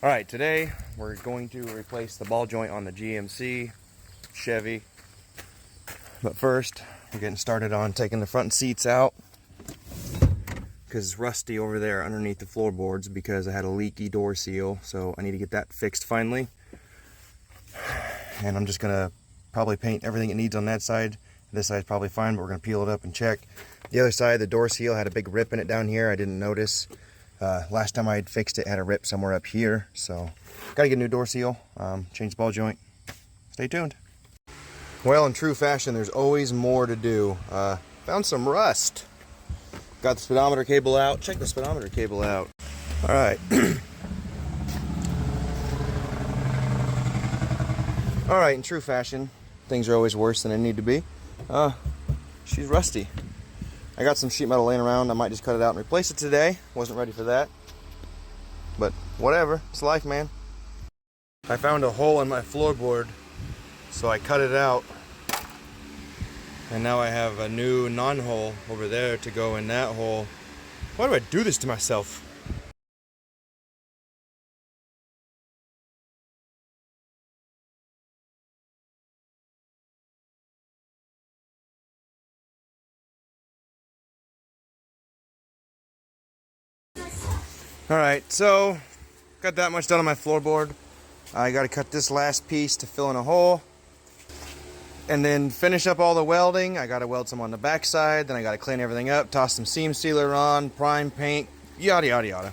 Alright, today we're going to replace the ball joint on the GMC Chevy. But first, we're getting started on taking the front seats out because it's rusty over there underneath the floorboards because I had a leaky door seal, so I need to get that fixed finally. And I'm just gonna probably paint everything it needs on that side. This side's probably fine, but we're gonna peel it up and check. The other side, the door seal had a big rip in it down here. I didn't notice. Last time I had fixed it, had a rip somewhere up here, so gotta get a new door seal, change the ball joint. Stay tuned. Well, in true fashion, there's always more to do. Found some rust. Got the speedometer cable out. Check the speedometer cable out. All right. All right, in true fashion, things are always worse than they need to be. She's rusty. I got some sheet metal laying around. I might just cut it out and replace it today. Wasn't ready for that. But whatever, it's life, man. I found a hole in my floorboard, so I cut it out. And now I have a new non-hole over there to go in that hole. Why do I do this to myself? Alright, so got that much done on my floorboard. I gotta cut this last piece to fill in a hole. And then finish up all the welding. I gotta weld some on the back side, then I gotta clean everything up, toss some seam sealer on, prime paint, yada yada yada.